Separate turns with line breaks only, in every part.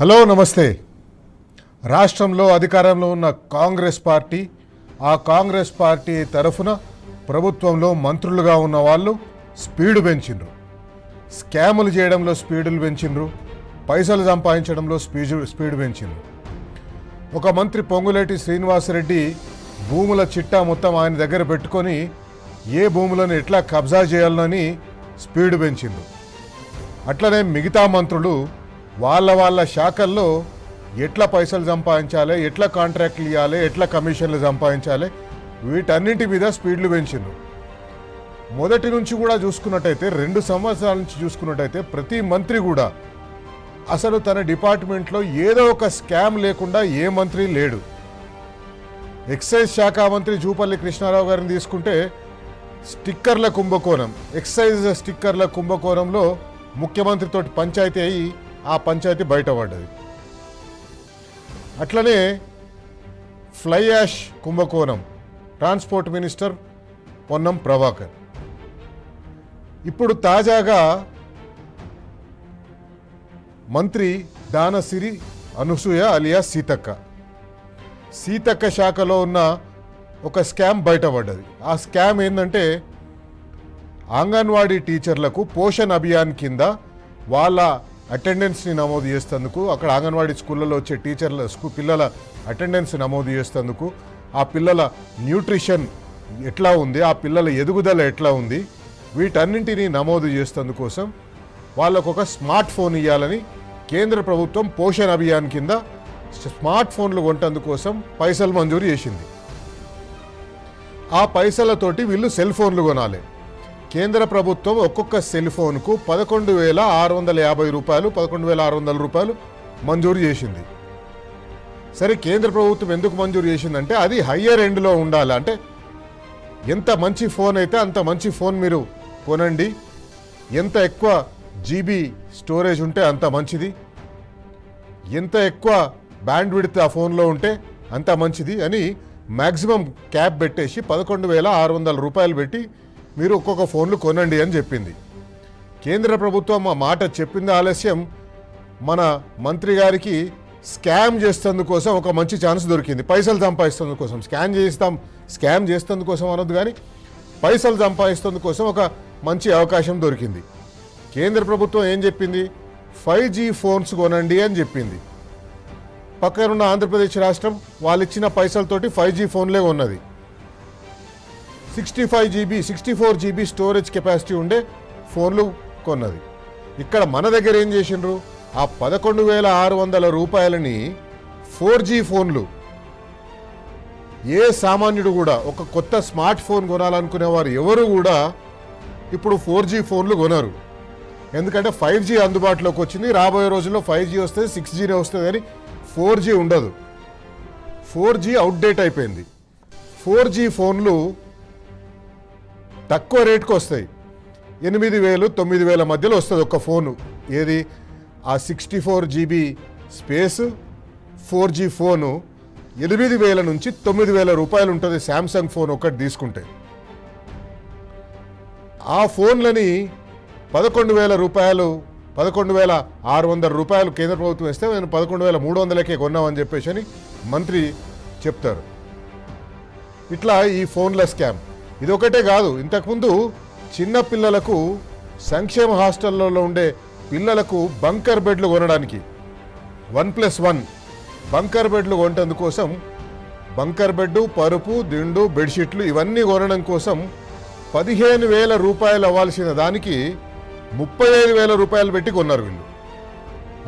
Hello నమస్తే. రాష్ట్రంలో అధికారంలో ఉన్న కాంగ్రెస్ పార్టీ, ఆ కాంగ్రెస్ పార్టీ తరఫున ప్రభుత్వంలో మంత్రులుగా ఉన్న వాళ్ళు స్పీడ్ పెంచిండ్రు. స్కాములు చేయడంలో స్పీడులు పెంచిండ్రు, పైసలు సంపాదించడంలో స్పీడ్ పెంచిండ్రు. ఒక మంత్రి పొంగులేటి శ్రీనివాసరెడ్డి భూముల చిట్టా మొత్తం ఆయన దగ్గర పెట్టుకొని ఏ భూములను ఎట్లా కబ్జా చేయాలని స్పీడ్ పెంచిండ్రు. అట్లనే మిగతా మంత్రులు వాళ్ళ శాఖల్లో ఎట్లా పైసలు సంపాదించాలి, ఎట్లా కాంట్రాక్ట్లు ఇవ్వాలి, ఎట్లా కమిషన్లు సంపాదించాలి, వీటన్నింటి మీద స్పీడ్లు పెంచిండ్రు. మొదటి నుంచి కూడా చూసుకున్నట్టయితే 2 సంవత్సరాల నుంచి చూసుకున్నట్టయితే ప్రతి మంత్రి కూడా అసలు తన డిపార్ట్మెంట్లో ఏదో ఒక స్కామ్ లేకుండా ఏ మంత్రి లేడు. ఎక్సైజ్ శాఖ మంత్రి జూపల్లి కృష్ణారావు గారిని తీసుకుంటే స్టిక్కర్ల కుంభకోణం, ఎక్సైజ్ స్టిక్కర్ల కుంభకోణంలో ముఖ్యమంత్రితోటి పంచాయతీ అయ్యి ఆ పంచాయతీ బయటపడ్డది. అట్లనే ఫ్లై యాష్ కుంభకోణం, ట్రాన్స్పోర్ట్ మినిస్టర్ పొన్నం ప్రభాకర్. ఇప్పుడు తాజాగా మంత్రి దానసిరి అనసూయ అలియా సీతక్క శాఖలో ఉన్న ఒక స్కామ్ బయటపడ్డది. ఆ స్కామ్ ఏంటంటే అంగన్వాడీ టీచర్లకు పోషణ్ అభియాన్ కింద వాళ్ళ అటెండెన్స్ని నమోదు చేసేందుకు, అక్కడ అంగన్వాడీ స్కూళ్ళలో వచ్చే పిల్లల అటెండెన్స్ నమోదు చేసేందుకు, ఆ పిల్లల న్యూట్రిషన్ ఎట్లా ఉంది, ఆ పిల్లల ఎదుగుదల ఎట్లా ఉంది, వీటన్నింటినీ నమోదు చేసేందుకోసం వాళ్ళకు ఒక స్మార్ట్ ఫోన్ ఇవ్వాలని కేంద్ర ప్రభుత్వం పోషణ్ అభియాన్ కింద స్మార్ట్ ఫోన్లు కొంటందుకోసం పైసలు మంజూరు చేసింది. ఆ పైసలతోటి వీళ్ళు సెల్ ఫోన్లు కొనాలి. కేంద్ర ప్రభుత్వం ఒక్కొక్క సెల్ ఫోన్కు 11,650 రూపాయలు, 11,600 రూపాయలు మంజూరు చేసింది. సరే, కేంద్ర ప్రభుత్వం ఎందుకు మంజూరు చేసిందంటే అది హయ్యర్ ఎండ్లో ఉండాలి. అంటే ఎంత మంచి ఫోన్ అయితే అంత మంచి ఫోన్ మీరు కొనండి, ఎంత ఎక్కువ జీబీ స్టోరేజ్ ఉంటే అంత మంచిది, ఎంత ఎక్కువ బ్యాండ్ విడ్త్ ఆ ఫోన్లో ఉంటే అంత మంచిది అని మ్యాక్సిమం క్యాప్ పెట్టేసి 11,600 రూపాయలు పెట్టి మీరు ఒక్కొక్క ఫోన్లు కొనండి అని చెప్పింది. కేంద్ర ప్రభుత్వం ఆ మాట చెప్పింది ఆలస్యం, మన మంత్రి గారికి స్కామ్ చేసేందుకోసం ఒక మంచి ఛాన్స్ దొరికింది. పైసలు సంపాదిస్తేందుకోసం స్కామ్ చేసేందుకోసం అనొద్దు కానీ పైసలు సంపాదిస్తేందుకోసం ఒక మంచి అవకాశం దొరికింది. కేంద్ర ప్రభుత్వం ఏం చెప్పింది? 5G ఫోన్స్ కొనండి అని చెప్పింది. పక్కనున్న ఆంధ్రప్రదేశ్ రాష్ట్రం వాళ్ళు ఇచ్చిన పైసలతోటి 5G ఫోన్లే ఉన్నది. 64 GB స్టోరేజ్ కెపాసిటీ ఉండే ఫోన్లు కొన్నది. ఇక్కడ మన దగ్గర ఏం చేసిండ్రు? ఆ 11,600 రూపాయలని 4G ఫోన్లు. ఏ సామాన్యుడు కూడా ఒక కొత్త స్మార్ట్ ఫోన్ కొనాలనుకునేవారు ఎవరు కూడా ఇప్పుడు 4G ఫోన్లు కొనరు. ఎందుకంటే 5G అందుబాటులోకి వచ్చింది. రాబోయే రోజుల్లో 5G వస్తుంది, 6Gనే వస్తుంది, కానీ 4G ఉండదు. 4G అవుట్డేట్ అయిపోయింది. 4G ఫోన్లు తక్కువ రేటుకు వస్తాయి. 8,000, 9,000 మధ్యలో వస్తుంది ఒక ఫోను. ఏది? ఆ 64 GB స్పేస్ 4G ఫోను 8,000 నుంచి 9,000 రూపాయలు ఉంటుంది. శాంసంగ్ ఫోన్ ఒకటి తీసుకుంటే ఆ ఫోన్లని 11,000 రూపాయలు, 11,600 రూపాయలు కేంద్ర ప్రభుత్వం ఇస్తే నేను 11,300కే కొన్నామని చెప్పేసి అని మంత్రి చెప్తారు. ఇట్లా ఈ ఫోన్ల స్కామ్ ఇదొకటే కాదు. ఇంతకుముందు చిన్న పిల్లలకు సంక్షేమ హాస్టల్లో ఉండే పిల్లలకు బంకర్ బెడ్లు కొనడానికి 1+1 బంకర్ బెడ్లు కొనటందుకోసం బంకర్ బెడ్డు, పరుపు, దిండు, బెడ్షీట్లు ఇవన్నీ కొనడం కోసం 15,000 రూపాయలు అవ్వాల్సిన దానికి 35,000 రూపాయలు పెట్టి కొన్నారు వీళ్ళు.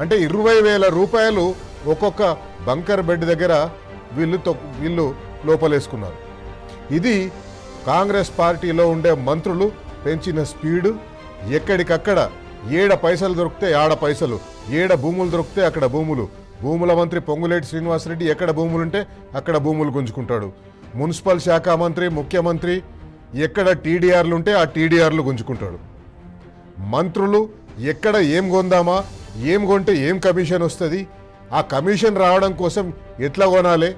అంటే 20,000 రూపాయలు ఒక్కొక్క బంకర్ బెడ్ దగ్గర వీళ్ళు లోపలేసుకున్నారు. ఇది కాంగ్రెస్ పార్టీలో ఉండే మంత్రులు పెంచిన స్పీడు. ఎక్కడికక్కడ ఏడ పైసలు దొరికితే ఆడ పైసలు, ఏడ భూములు దొరికితే అక్కడ భూములు. భూముల మంత్రి పొంగులేటి శ్రీనివాసరెడ్డి ఎక్కడ భూములుంటే అక్కడ భూములు గుంజుకుంటాడు. మున్సిపల్ శాఖ మంత్రి, ముఖ్యమంత్రి ఎక్కడ టీడీఆర్లు ఉంటే ఆ టీడీఆర్లు గుంజుకుంటాడు. మంత్రులు ఎక్కడ ఏం కొందామా, ఏం కొంటే ఏం కమిషన్ వస్తుంది, ఆ కమిషన్ రావడం కోసం ఎట్లా కొనాలి,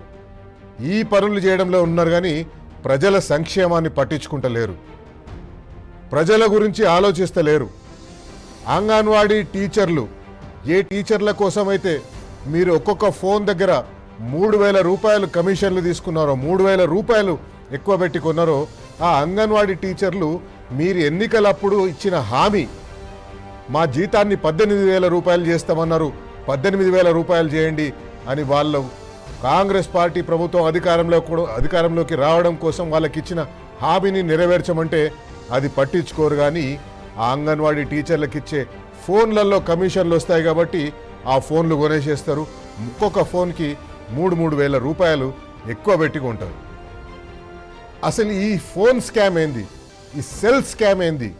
ఈ పనులు చేయడంలో ఉన్నారు. కానీ ప్రజల సంక్షేమాన్ని పట్టించుకుంటలేరు, ప్రజల గురించి ఆలోచిస్తలేరు. అంగన్వాడీ టీచర్లు ఏ టీచర్ల కోసమైతే మీరు ఒక్కొక్క ఫోన్ దగ్గర 3,000 రూపాయలు కమిషన్లు తీసుకున్నారో, 3,000 రూపాయలు ఎక్కువ పెట్టి కొన్నారో, ఆ అంగన్వాడీ టీచర్లు మీరు ఎన్నికలప్పుడు ఇచ్చిన హామీ, మా జీతాన్ని 18,000 రూపాయలు చేస్తామన్నారు, 18,000 రూపాయలు చేయండి అని వాళ్ళు కాంగ్రెస్ పార్టీ ప్రభుత్వం అధికారంలోకి రావడం కోసం వాళ్ళకి ఇచ్చిన హామీని నెరవేర్చమంటే అది పట్టించుకోరు. కానీ ఆ అంగన్వాడీ టీచర్లకు ఇచ్చే ఫోన్లలో కమిషన్లు వస్తాయి కాబట్టి ఆ ఫోన్లు కొనేసేస్తారు. ఒక్కొక్క ఫోన్కి 3,000 రూపాయలు ఎక్కువ పెట్టుకుంటారు. అసలు ఈ ఫోన్ స్కామ్ ఏంది, ఈ సెల్ స్కామ్ ఏంది?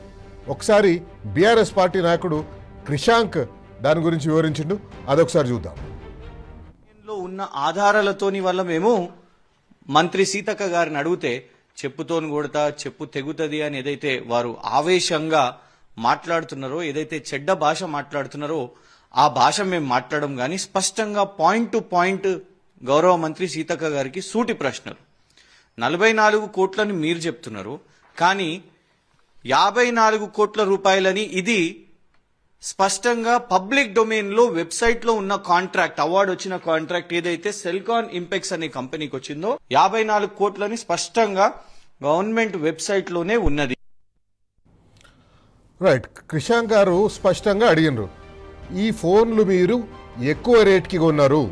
ఒకసారి బీఆర్ఎస్ పార్టీ నాయకుడు క్రిషాంక్ దాని గురించి వివరించిండు, అదొకసారి చూద్దాం.
ఉన్న ఆధారాలతోని వల్ల మేము మంత్రి సీతక్క గారిని అడిగితే చెప్పుతోని కొడతా, చెప్పు తెగుతుంది అని ఏదైతే వారు ఆవేశంగా మాట్లాడుతున్నారో, ఏదైతే చెడ్డ భాష మాట్లాడుతున్నారో ఆ భాష మేము మాట్లాడడం. కానీ స్పష్టంగా పాయింట్ టు పాయింట్ గౌరవ మంత్రి సీతక్క గారికి సూటి ప్రశ్నలు. 44 కోట్లని మీరు చెప్తున్నారు, కానీ 54 కోట్ల రూపాయలని ఇది స్పష్టంగా పబ్లిక్ డొమైన్ లో వెబ్సైట్ లో ఉన్న కాంట్రాక్ట్, అవార్డు వచ్చిన కాంట్రాక్ట్ ఏదైతే సెల్కాన్ ఇంపెక్స్ అనే కంపెనీకి వచ్చిందో 54 కోట్లని స్పష్టంగా గవర్నమెంట్ వెబ్సైట్ లోనే ఉన్నది.
రైట్, క్రిషాంక్ గారు స్పష్టంగా అడిగినారు, ఈ ఫోన్లు మీరు ఎక్కువ రేట్కి కొన్నారు,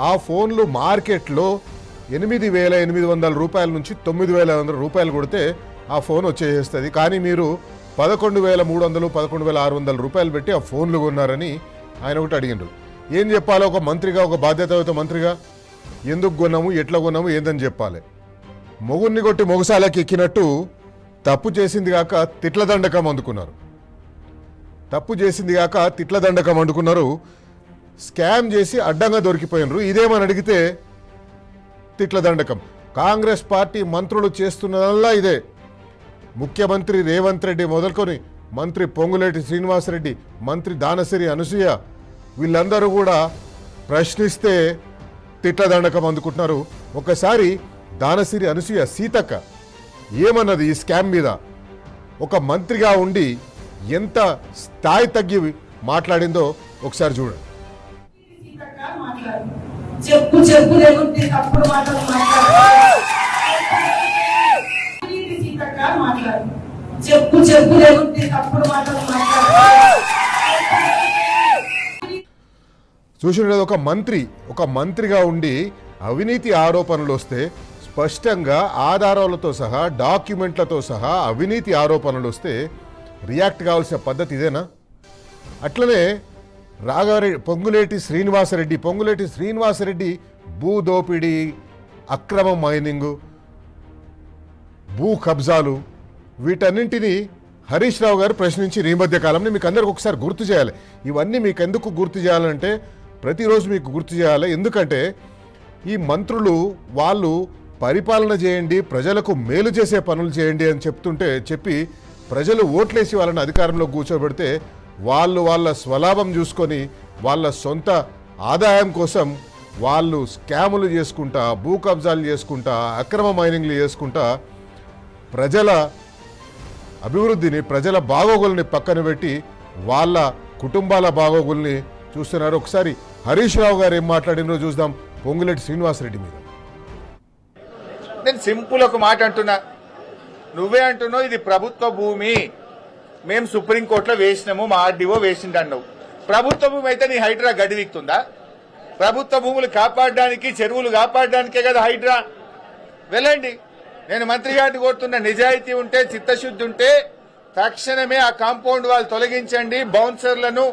ఆ ఫోన్లు మార్కెట్లో 8,800 రూపాయల నుంచి 9,100 రూపాయలు కొడితే ఆ ఫోన్ వచ్చేస్తుంది, కానీ మీరు 11,300 11,600 రూపాయలు పెట్టి ఆ ఫోన్లు కొన్నారని ఆయన ఒకటి అడిగినారు. ఏం చెప్పాలి ఒక మంత్రిగా, ఒక బాధ్యతాయుత మంత్రిగా? ఎందుకు కొన్నాము, ఎట్లా కొన్నాము, ఏందని చెప్పాలి. మొగుడిని కొట్టి మొగసాలకి ఎక్కినట్టు తప్పు చేసింది కాక తిట్ల దండకం అందుకున్నారు. తప్పు చేసింది కాక తిట్ల దండకం అందుకున్నారు. స్కామ్ చేసి అడ్డంగా దొరికిపోయినరు. ఇదేమని అడిగితే తిట్ల దండకం. కాంగ్రెస్ పార్టీ మంత్రులు చేస్తున్నదల్లా ఇదే. ముఖ్యమంత్రి రేవంత్ రెడ్డి మొదలుకొని మంత్రి పొంగులేటి శ్రీనివాసరెడ్డి, మంత్రి దానసిరి అనసూయ, వీళ్ళందరూ కూడా ప్రశ్నిస్తే తిట్ల దండకం అందుకుంటున్నారు. ఒకసారి దానసిరి అనసూయ సీతక్క ఏమన్నది ఈ స్కామ్ మీద, ఒక మంత్రిగా ఉండి ఎంత స్థాయి తగ్గి మాట్లాడిందో ఒకసారి చూడండి.
చెప్పు చెప్పు లేకుంటే తప్పుడు మాటలు మాట్లాడు, చెప్పు చెప్పు లేకుంటే తప్పుడు మాటలు
చూసిన ఒక మంత్రిగా ఉండి అవినీతి ఆరోపణలు వస్తే స్పష్టంగా ఆధారాలతో సహా, డాక్యుమెంట్లతో సహా అవినీతి ఆరోపణలు వస్తే రియాక్ట్ కావాల్సిన పద్ధతి ఇదేనా? అట్లనే పొంగులేటి శ్రీనివాసరెడ్డి భూ దోపిడీ, అక్రమ మైనింగు, భూ కబ్జాలు, వీటన్నింటినీ హరీష్ రావు గారు ప్రశ్నించి ఈ మధ్య కాలంలో మీకు అందరికి ఒకసారి గుర్తు చేయాలి. ఇవన్నీ మీకు ఎందుకు గుర్తు చేయాలంటే ప్రతిరోజు మీకు గుర్తు చేయాలి. ఎందుకంటే ఈ మంత్రులు వాళ్ళు పరిపాలన చేయండి, ప్రజలకు మేలు చేసే పనులు చేయండి అని చెప్పి ప్రజలు ఓట్లేసి వాళ్ళని అధికారంలో కూర్చోబెడితే వాళ్ళ స్వలాభం చూసుకొని వాళ్ళ సొంత ఆదాయం కోసం వాళ్ళు స్కాములు చేసుకుంటా, భూ కబ్జాలు చేసుకుంటా, అక్రమ మైనింగ్లు చేసుకుంటా ప్రజల అభివృద్ధిని, ప్రజల బాగోగుల్ని పక్కన పెట్టి వాళ్ళ కుటుంబాల బాగోగుల్ని చూస్తున్నారు. ఒకసారి హరీష్ రావు గారు ఏం మాట్లాడినో చూద్దాం పొంగులేటి శ్రీనివాసరెడ్డి మీద.
నేను సింపుల్ ఒక మాట అంటున్నా, నువ్వే అంటున్నావు ఇది ప్రభుత్వ భూమి, మేము సుప్రీంకోర్టులో వేసినాము, మా ఆర్డీఓ వేసిండు అన్నావు. ప్రభుత్వ భూమి అయితే నీ హైడ్రా గడివిక్తుందా? ప్రభుత్వ భూములు కాపాడడానికి, చెరువులు కాపాడడానికే కదా హైడ్రా. వెళ్ళండి, నేను మంత్రి గారిని కోరుతున్న, నిజాయితీ ఉంటే, చిత్తశుద్ధి ఉంటే తక్షణమే ఆ కాంపౌండ్ వాళ్ళు తొలగించండి, బౌన్సర్లను,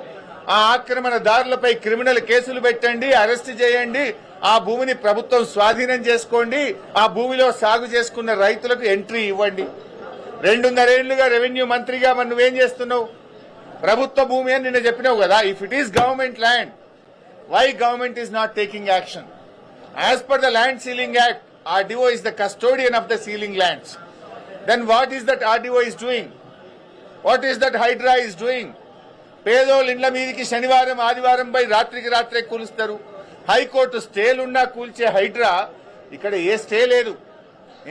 ఆ ఆక్రమణదారులపై క్రిమినల్ కేసులు పెట్టండి, అరెస్ట్ చేయండి, ఆ భూమిని ప్రభుత్వం స్వాధీనం చేసుకోండి, ఆ భూమిలో సాగు చేసుకున్న రైతులకు ఎంట్రీ ఇవ్వండి. 2.5 ఏళ్లుగా రెవెన్యూ మంత్రిగా మరి నువ్వేం చేస్తున్నావు? ప్రభుత్వ భూమి అని నిన్న చెప్పినావు కదా. If it is government land, why government is not taking action? As per the land ceiling act, RDO is the custodian of the sealing lands. Then what is that RDO is doing? What is that Hydra is doing? పేదోళ్ళ ఇండ్ల మీదకి శనివారం ఆదివారం పై రాత్రికి రాత్రే కూలుస్తారు. High court స్టేలున్నా కూల్చే Hydraa ఇక్కడ a stay లేదు.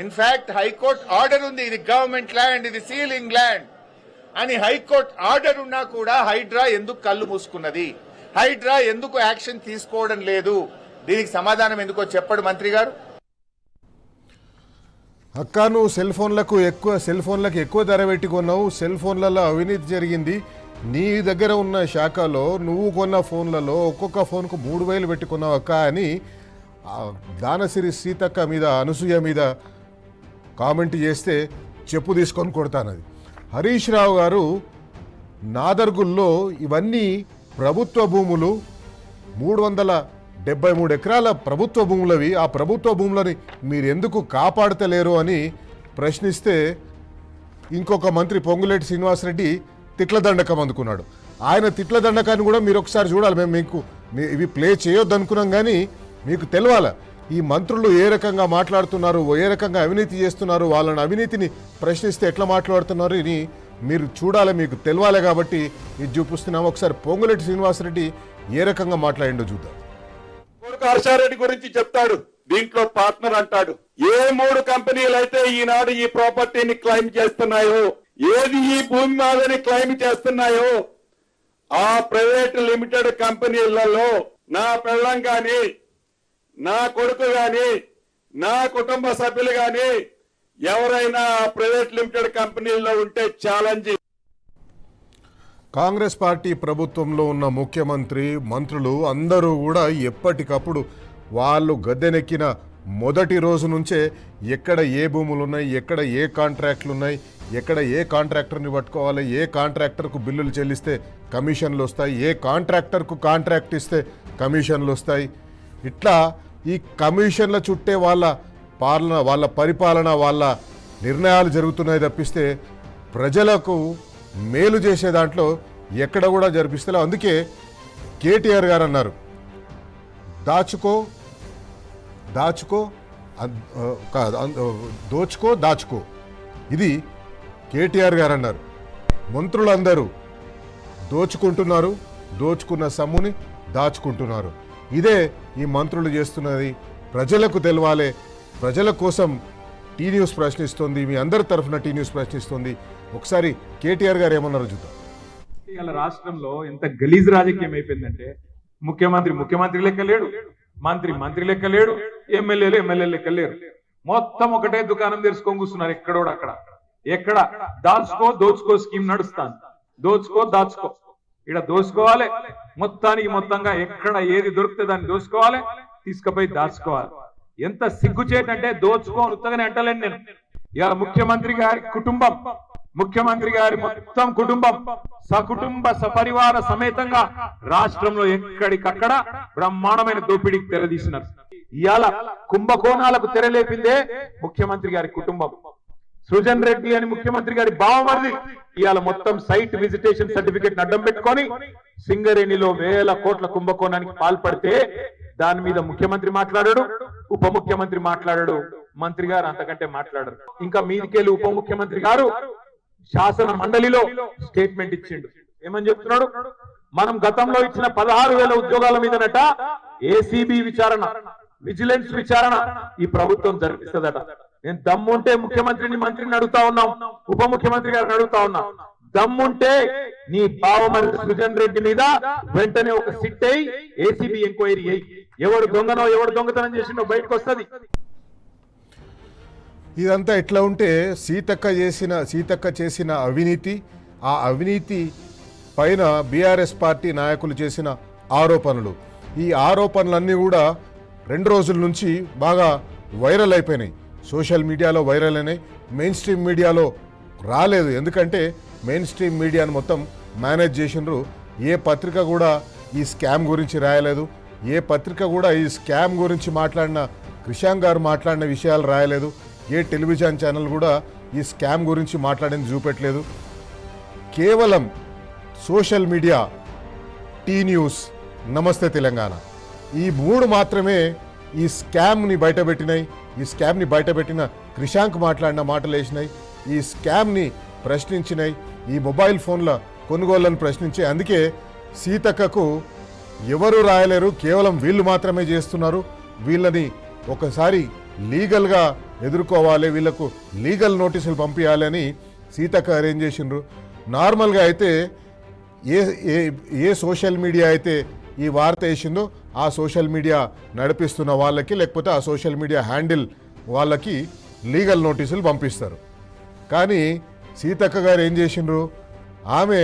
In fact high court order ఉంది, ఇది గవర్నమెంట్ ల్యాండ్, ఇది సీలింగ్ ల్యాండ్ అని హైకోర్టు ఆర్డర్ ఉన్నా కూడా హైడ్రా ఎందుకు కళ్ళు మూసుకున్నది? హైడ్రా ఎందుకు యాక్షన్ తీసుకోవడం లేదు? దీనికి సమాధానం ఎందుకో చెప్పడు మంత్రి గారు.
అక్క, నువ్వు సెల్ ఫోన్లకు ఎక్కువ ధర పెట్టి కొన్నావు, సెల్ ఫోన్లలో అవినీతి జరిగింది. నీ దగ్గర ఉన్న శాఖలో నువ్వు కొన్న ఫోన్లలో ఒక్కొక్క ఫోన్కు 3,000 పెట్టుకున్నావు అక్క అని దానసిరి సీతక్క మీద, అనసూయ మీద కామెంట్ చేస్తే చెప్పు తీసుకొని కొడతానది. హరీష్ రావు గారు నాదర్గుల్లో ఇవన్నీ ప్రభుత్వ భూములు, 373 ఎకరాల ప్రభుత్వ భూములవి. ఆ ప్రభుత్వ భూములని మీరు ఎందుకు కాపాడతలేరు అని ప్రశ్నిస్తే ఇంకొక మంత్రి పొంగులేటి శ్రీనివాసరెడ్డి తిట్ల దండకం అందుకున్నాడు. ఆయన తిట్ల దండకాన్ని కూడా మీరు ఒకసారి చూడాలి. మేము మీకు ఇవి ప్లే చేయొద్దు అనుకున్నాం, కానీ మీకు తెలవాలి ఈ మంత్రులు ఏ రకంగా మాట్లాడుతున్నారు, ఏ రకంగా అవినీతి చేస్తున్నారు, వాళ్ళని అవినీతిని ప్రశ్నిస్తే ఎట్లా మాట్లాడుతున్నారు అని మీరు చూడాలి, మీకు తెలవాలి. కాబట్టి ఇది చూపిస్తున్నాం. ఒకసారి పొంగులేటి శ్రీనివాసరెడ్డి ఏ రకంగా మాట్లాడిండో చూద్దాం.
హర్షారెడ్డి గురించి చెప్తాడు, దీంట్లో పార్ట్నర్ అంటాడు. ఏ 3 కంపెనీలు అయితే ఈనాడు ఈ ప్రాపర్టీని క్లెయిమ్ చేస్తున్నాయో, ఏది ఈ భూమి మాదని క్లెయిమ్ చేస్తున్నాయో, ఆ ప్రైవేట్ లిమిటెడ్ కంపెనీలలో నా పెళ్ళం గాని, నా కొడుకు గాని, నా కుటుంబ సభ్యులు గాని ఎవరైనా ప్రైవేట్ లిమిటెడ్ కంపెనీల్లో ఉంటే ఛాలెంజ్.
కాంగ్రెస్ పార్టీ ప్రభుత్వంలో ఉన్న ముఖ్యమంత్రి, మంత్రులు అందరూ కూడా ఎప్పటికప్పుడు వాళ్ళు గద్దెనెక్కిన మొదటి రోజు నుంచే ఎక్కడ ఏ భూములు ఉన్నాయి, ఎక్కడ ఏ కాంట్రాక్ట్లు ఉన్నాయి, ఎక్కడ ఏ కాంట్రాక్టర్ని పట్టుకోవాలి, ఏ కాంట్రాక్టర్కు బిల్లులు చెల్లిస్తే కమిషన్లు వస్తాయి, ఏ కాంట్రాక్టర్కు కాంట్రాక్ట్ ఇస్తే కమిషన్లు వస్తాయి, ఇట్లా ఈ కమిషన్ల చుట్టే వాళ్ళ పరిపాలన, వాళ్ళ నిర్ణయాలు జరుగుతున్నాయి తప్పిస్తే ప్రజలకు మేలు చేసే దాంట్లో ఎక్కడ కూడా జరిపిస్తలే. అందుకే కేటీఆర్ గారు అన్నారు, దాచుకో. ఇది కేటీఆర్ గారు అన్నారు. మంత్రులందరూ దోచుకుంటున్నారు, దోచుకున్న సొమ్ముని దాచుకుంటున్నారు. ఇదే ఈ మంత్రులు చేస్తున్నది. ప్రజలకు తెలవాలే. ప్రజల కోసం టీ న్యూస్ ప్రశ్నిస్తుంది, మీ అందరి తరఫున టీ న్యూస్ ప్రశ్నిస్తుంది. ఒకసారి కేటీఆర్ గారు ఏమన్నారో చూద్దాం.
ఇవాళ రాష్ట్రంలో ఎంత గలీజ్ రాజకీయం అయిపోయిందంటే ముఖ్యమంత్రి లెక్క లేడు, మంత్రి లెక్క లేడు, ఎమ్మెల్యేలు లెక్క లేరు. మొత్తం ఒకటే దుకాణం తెరుచుకొని కూర్చున్నారు. ఎక్కడోడు అక్కడ, ఎక్కడ దోచుకో స్కీమ్ నడుస్తాను. దాచుకో ఇక్కడ దోచుకోవాలి. మొత్తంగా ఎక్కడ ఏది దొరికితే దాన్ని దోచుకోవాలి, తీసుకుపోయి దాచుకోవాలి. ఎంత సిగ్గుచేటంటే దోచుకోని ఉత్తగానే అంటలేను నేను. ఇవాళ ముఖ్యమంత్రి గారి మొత్తం కుటుంబం సకుటుంబ సపరివార సమేతంగా రాష్ట్రంలో ఎక్కడికక్కడ బ్రహ్మాండమైన దోపిడీకి తెరదీసినారు. ఇవాళ కుంభకోణాలకు తెరలేపిందే ముఖ్యమంత్రి గారి కుటుంబం. సృజన్ రెడ్డి అని ముఖ్యమంత్రి గారి బావమరిది ఇవాళ మొత్తం సైట్ విజిటేషన్ సర్టిఫికేట్ అడ్డం పెట్టుకొని సింగరేణిలో వేల కోట్ల కుంభకోణానికి పాల్పడితే దాని మీద ముఖ్యమంత్రి మాట్లాడాడు, ఉప ముఖ్యమంత్రి మాట్లాడాడు, మంత్రి గారు అంతకంటే మాట్లాడారు. ఇంకా మీదికెళ్ళి ఉప ముఖ్యమంత్రి గారు శాసన మండలిలో స్టేట్మెంట్ ఇచ్చిండు. ఏమని చెప్తున్నాడు? మనం గతంలో ఇచ్చిన 16,000 ఉద్యోగాల మీదనట ఏసీబీ విచారణ, విజిలెన్స్ విచారణ ఈ ప్రభుత్వం జరిపిస్తుందట. నేను దమ్ముంటే మంత్రిని అడుగుతా ఉన్నాం, ఉప ముఖ్యమంత్రి గారిని అడుగుతా ఉన్నాం, దమ్ముంటే నీ బావమరిది సృజన్ రెడ్డి మీద వెంటనే ఒక సిట్ అయి ఏసీబీ ఎంక్వైరీ అయ్యి ఎవడు దొంగనో ఎవడు దొంగతనం చేసిండో బయటకు వస్తుంది.
ఇదంతా ఎట్లా ఉంటే సీతక్క చేసిన అవినీతి, ఆ అవినీతి పైన బీఆర్ఎస్ పార్టీ నాయకులు చేసిన ఆరోపణలు, ఈ ఆరోపణలన్నీ కూడా 2 రోజుల నుంచి బాగా వైరల్ అయిపోయినాయి. సోషల్ మీడియాలో వైరల్ అయినాయి, మెయిన్ స్ట్రీమ్ మీడియాలో రాలేదు. ఎందుకంటే మెయిన్ స్ట్రీమ్ మీడియాను మొత్తం మేనేజ్ చేసినారు. ఏ పత్రిక కూడా ఈ స్కామ్ గురించి రాయలేదు, ఏ పత్రిక కూడా ఈ స్కామ్ గురించి మాట్లాడిన క్రిషాంక్ గారు మాట్లాడిన విషయాలు రాయలేదు, ఏ టెలివిజన్ ఛానల్ కూడా ఈ స్కామ్ గురించి మాట్లాడింది చూపెట్టలేదు. కేవలం సోషల్ మీడియా, టీ న్యూస్, నమస్తే తెలంగాణ, ఈ 3 మాత్రమే ఈ స్కామ్ని బయటపెట్టినాయి. ఈ స్కామ్ని బయటపెట్టిన క్రిషాంక్ మాట్లాడిన మాటలు వేసినాయి, ఈ స్కామ్ని ప్రశ్నించినాయి, ఈ మొబైల్ ఫోన్ల కొనుగోళ్లను ప్రశ్నించే. అందుకే సీతక్కకు ఎవరు రాయలేరు, కేవలం వీళ్ళు మాత్రమే చేస్తున్నారు. వీళ్ళని ఒకసారి లీగల్గా ఎదుర్కోవాలి, వీళ్ళకు లీగల్ నోటీసులు పంపించాలని సీతక్క అరేంజ్ చేసిండ్రు. నార్మల్గా అయితే ఏ సోషల్ మీడియా అయితే ఈ వార్త వేసిందో ఆ సోషల్ మీడియా నడిపిస్తున్న వాళ్ళకి లేకపోతే ఆ సోషల్ మీడియా హ్యాండిల్ వాళ్ళకి లీగల్ నోటీసులు పంపిస్తారు. కానీ సీతక్క గారు ఏం చేసిండ్రు, ఆమె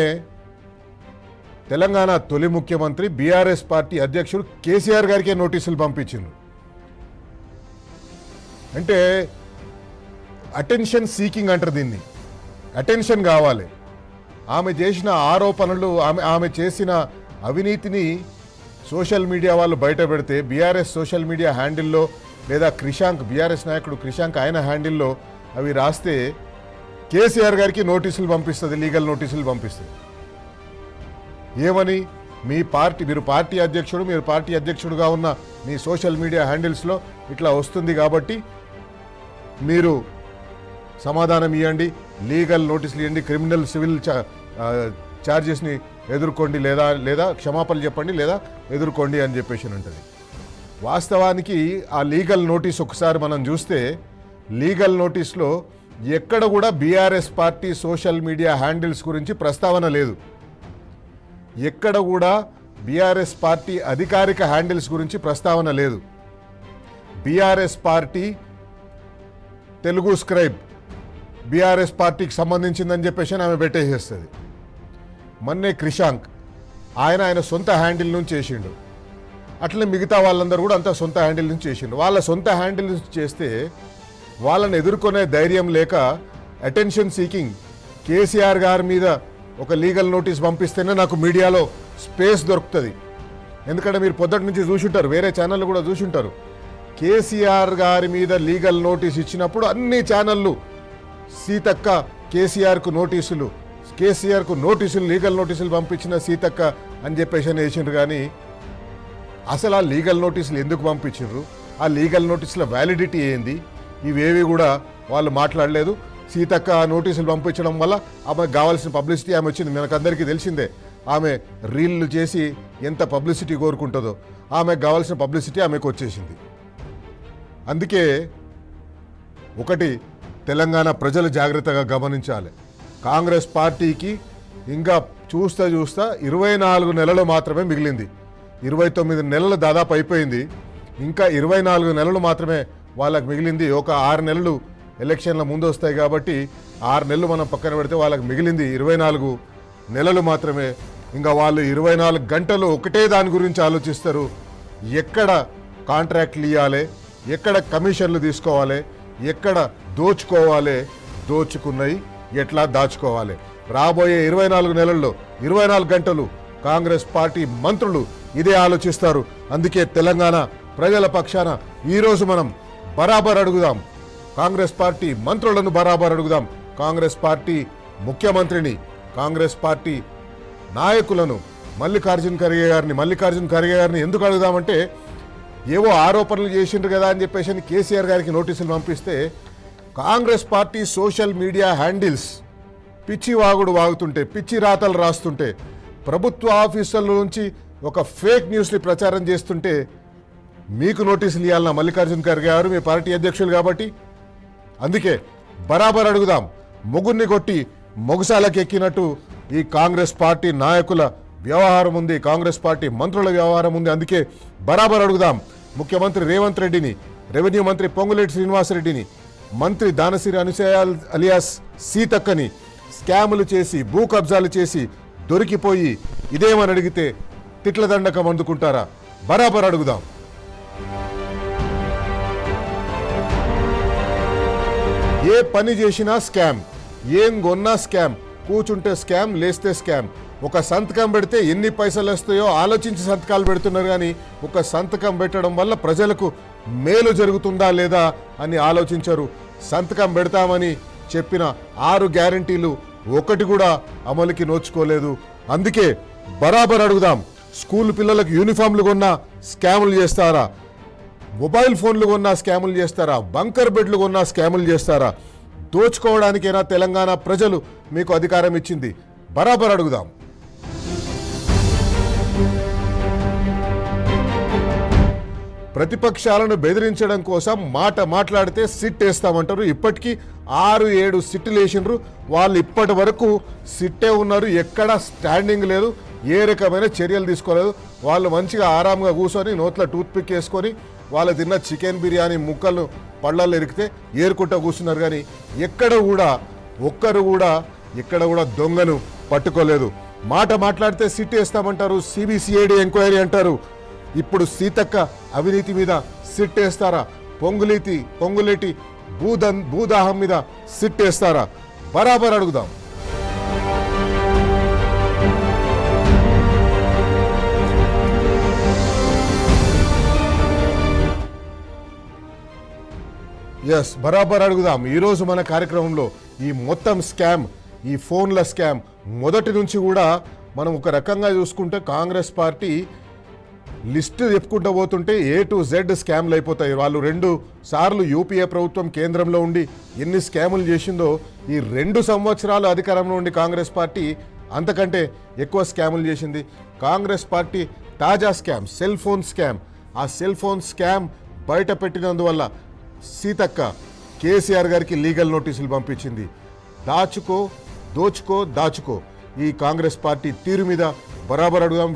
తెలంగాణ తొలి ముఖ్యమంత్రి బీఆర్ఎస్ పార్టీ అధ్యక్షుడు కేసీఆర్ గారికే నోటీసులు పంపించిండ్రు. అంటే అటెన్షన్ సీకింగ్ అంటారు దీన్ని, అటెన్షన్ కావాలి. ఆమె చేసిన ఆరోపణలు, ఆమె చేసిన అవినీతిని సోషల్ మీడియా వాళ్ళు బయట పెడితే బీఆర్ఎస్ సోషల్ మీడియా హ్యాండిల్లో లేదా క్రిషాంక్, బీఆర్ఎస్ నాయకుడు క్రిషాంక్ ఆయన హ్యాండిల్లో అవి రాస్తే కేసీఆర్ గారికి నోటీసులు పంపిస్తుంది, లీగల్ నోటీసులు పంపిస్తుంది. ఏమని, మీరు పార్టీ అధ్యక్షుడుగా ఉన్న మీ సోషల్ మీడియా హ్యాండిల్స్లో ఇట్లా వస్తుంది కాబట్టి మీరు సమాధానం ఇవ్వండి, లీగల్ నోటీసులు ఇవ్వండి, క్రిమినల్ సివిల్ ఛార్జెస్ని ఎదుర్కోండి, లేదా క్షమాపణలు చెప్పండి, లేదా ఎదుర్కోండి అని చెప్పేసి ఉంటుంది. వాస్తవానికి ఆ లీగల్ నోటీస్ ఒకసారి మనం చూస్తే లీగల్ నోటీస్లో ఎక్కడ కూడా BRS party social media handles గురించి ప్రస్తావన లేదు. ఎక్కడ కూడా బీఆర్ఎస్ పార్టీ అధికారిక హ్యాండిల్స్ గురించి ప్రస్తావన లేదు. BRS party Telugu scribe BRS పార్టీకి సంబంధించిందని చెప్పేసి ఆమె పెట్టేసేస్తుంది. మొన్నే క్రిషాంక్ ఆయన సొంత హ్యాండిల్ నుంచి చేసిండు, అట్లనే మిగతా వాళ్ళందరూ కూడా అంతా సొంత హ్యాండిల్ నుంచి చేసిండు. వాళ్ళ సొంత హ్యాండిల్ నుంచి చేస్తే వాళ్ళని ఎదుర్కొనే ధైర్యం లేక అటెన్షన్ సీకింగ్ కేసీఆర్ గారి మీద ఒక లీగల్ నోటీస్ పంపిస్తేనే నాకు మీడియాలో స్పేస్ దొరుకుతుంది. ఎందుకంటే మీరు పొద్దుటి నుంచి చూసుంటారు, వేరే ఛానళ్ళు కూడా చూసుంటారు. కేసీఆర్ గారి మీద లీగల్ నోటీస్ ఇచ్చినప్పుడు అన్ని ఛానళ్ళు సీతక్క కేసీఆర్కు నోటీసులు లీగల్ నోటీసులు పంపించిన సీతక్క అని చెప్పేసి వేసిండ్రు. కానీ అసలు ఆ లీగల్ నోటీసులు ఎందుకు పంపించిండ్రు, ఆ లీగల్ నోటీసుల వ్యాలిడిటీ ఏంది, ఇవేవి కూడా వాళ్ళు మాట్లాడలేదు. సీతక్క నోటీసులు పంపించడం వల్ల ఆమెకు కావాల్సిన పబ్లిసిటీ ఆమె వచ్చింది. మనకందరికీ తెలిసిందే ఆమె రీల్లు చేసి ఎంత పబ్లిసిటీ కోరుకుంటుందో, ఆమెకు కావాల్సిన పబ్లిసిటీ ఆమెకు వచ్చేసింది. అందుకే ఒకటి తెలంగాణ ప్రజలు జాగ్రత్తగా గమనించాలి. కాంగ్రెస్ పార్టీకి ఇంకా చూస్తా 24 నెలలు మాత్రమే మిగిలింది. 29 నెలలు దాదాపు అయిపోయింది, ఇంకా 24 నెలలు మాత్రమే వాళ్ళకి మిగిలింది. ఒక 6 నెలలు ఎలక్షన్ల ముందు వస్తాయి కాబట్టి 6 నెలలు మనం పక్కన పెడితే వాళ్ళకి మిగిలింది 24 నెలలు మాత్రమే. ఇంకా వాళ్ళు 24 గంటలు ఒకటే దాని గురించి ఆలోచిస్తారు. ఎక్కడ కాంట్రాక్ట్లు ఇవ్వాలి, ఎక్కడ కమిషన్లు తీసుకోవాలి, ఎక్కడ దోచుకోవాలి, దోచుకున్నాయి ఎట్లా దాచుకోవాలి. రాబోయే 24 నెలల్లో 24 గంటలు కాంగ్రెస్ పార్టీ మంత్రులు ఇదే ఆలోచిస్తారు. అందుకే తెలంగాణ ప్రజల పక్షాన ఈరోజు మనం బరాబర్ అడుగుదాం, కాంగ్రెస్ పార్టీ మంత్రులను బరాబర్ అడుగుదాం, కాంగ్రెస్ పార్టీ ముఖ్యమంత్రిని, కాంగ్రెస్ పార్టీ నాయకులను, మల్లికార్జున్ ఖర్గే గారిని ఎందుకు అడుగుదామంటే ఏవో ఆరోపణలు చేసిండ్రు కదా అని చెప్పేసి కేసీఆర్ గారికి నోటీసులు పంపిస్తే Congress party social media handles పిచ్చి వాగుడు వాగుతుంటే, పిచ్చి రాతలు రాస్తుంటే, ప్రభుత్వ ఆఫీసుల నుంచి ఒక ఫేక్ న్యూస్ని ప్రచారం చేస్తుంటే మీకు నోటీసులు ఇవ్వాలన్నా మల్లికార్జున్ ఖర్గే గారు మీ పార్టీ అధ్యక్షులు కాబట్టి. అందుకే బరాబర్ అడుగుదాం. మొగుడిని కొట్టి మొగసాలకు ఎక్కినట్టు ఈ కాంగ్రెస్ పార్టీ నాయకుల వ్యవహారం ఉంది, కాంగ్రెస్ పార్టీ మంత్రుల వ్యవహారం ఉంది. అందుకే బరాబర్ అడుగుదాం. ముఖ్యమంత్రి రేవంత్ రెడ్డిని, రెవెన్యూ మంత్రి పొంగులేటి శ్రీనివాసరెడ్డిని, మంత్రి దానసిరి అనసూయ అలియాస్ సీతక్కని స్కాములు చేసి, భూ కబ్జాలు చేసి దొరికిపోయి ఇదేమని అడిగితే తిట్ల దండకం అందుకుంటారా? బరాబర్ అడుగుదాం. ఏ పని చేసినా స్కామ్, ఏం కొన్నా స్కామ్, కూర్చుంటే స్కామ్, లేస్తే స్కామ్. ఒక సంతకం పెడితే ఎన్ని పైసలు వస్తాయో ఆలోచించి సంతకాలు పెడుతున్నారు. కానీ ఒక సంతకం పెట్టడం వల్ల ప్రజలకు మేలు జరుగుతుందా లేదా అని ఆలోచించరు. సంతకం పెడతామని చెప్పిన 6 గ్యారంటీలు ఒకటి కూడా అమలుకి నోచుకోలేదు. అందుకే బరాబర్ అడుగుదాం. స్కూల్ పిల్లలకు యూనిఫామ్లు కొన్నా స్కాములు చేస్తారా? మొబైల్ ఫోన్లు కొన్నా స్కాములు చేస్తారా? బంకర్ బెడ్లు కొన్నా స్కాములు చేస్తారా? దోచుకోవడానికైనా తెలంగాణ ప్రజలు మీకు అధికారం ఇచ్చింది. బరాబర్ అడుగుదాం. ప్రతిపక్షాలను బెదిరించడం కోసం మాట్లాడితే సిట్ వేస్తామంటారు. ఇప్పటికీ 6-7 సిట్లు వేసిండ్రు. వాళ్ళు ఇప్పటి వరకు సిట్టే ఉన్నారు, ఎక్కడ స్టాండింగ్ లేదు. ఏ రకమైన చర్యలు తీసుకోలేదు. వాళ్ళు మంచిగా ఆరాంగా కూర్చొని నోట్లో టూత్పిక్ వేసుకొని వాళ్ళు తిన్న చికెన్ బిర్యానీ ముక్కలు పళ్ళల్లో ఎరికితే ఏరుకుంటూ కూర్చున్నారు. కానీ ఒక్కరు కూడా ఎక్కడ కూడా దొంగను పట్టుకోలేదు. మాట మాట్లాడితే సిట్ వేస్తామంటారు, సిబిసిఐడి ఎంక్వైరీ అంటారు. ఇప్పుడు సీతక్క అవినీతి మీద సిట్ వేస్తారా? పొంగులేటి భూదాహం మీద సిట్ వేస్తారా? బరాబర్ అడుగుదాం. ఎస్, బరాబర్ అడుగుదాం. ఈరోజు మన కార్యక్రమంలో ఈ మొత్తం స్కామ్, ఈ ఫోన్ల స్కామ్ మొదటి నుంచి కూడా మనం ఒక రకంగా చూసుకుంటే కాంగ్రెస్ పార్టీ లిస్టు చెప్పుకుంటూ పోతుంటే A to Z స్కామ్లు అయిపోతాయి. వాళ్ళు 2 సార్లు యూపీఏ ప్రభుత్వం కేంద్రంలో ఉండి ఎన్ని స్కాములు చేసిందో ఈ 2 సంవత్సరాలు అధికారంలో ఉండి కాంగ్రెస్ పార్టీ అంతకంటే ఎక్కువ స్కాములు చేసింది. కాంగ్రెస్ పార్టీ తాజా స్కామ్ సెల్ ఫోన్ స్కామ్. ఆ సెల్ ఫోన్ స్కామ్ బయట పెట్టినందువల్ల సీతక్క కేసీఆర్ గారికి లీగల్ నోటీసులు పంపించింది. దోచుకో ఈ కాంగ్రెస్ పార్టీ తీరు మీద బరాబర్ అడుగుదాం.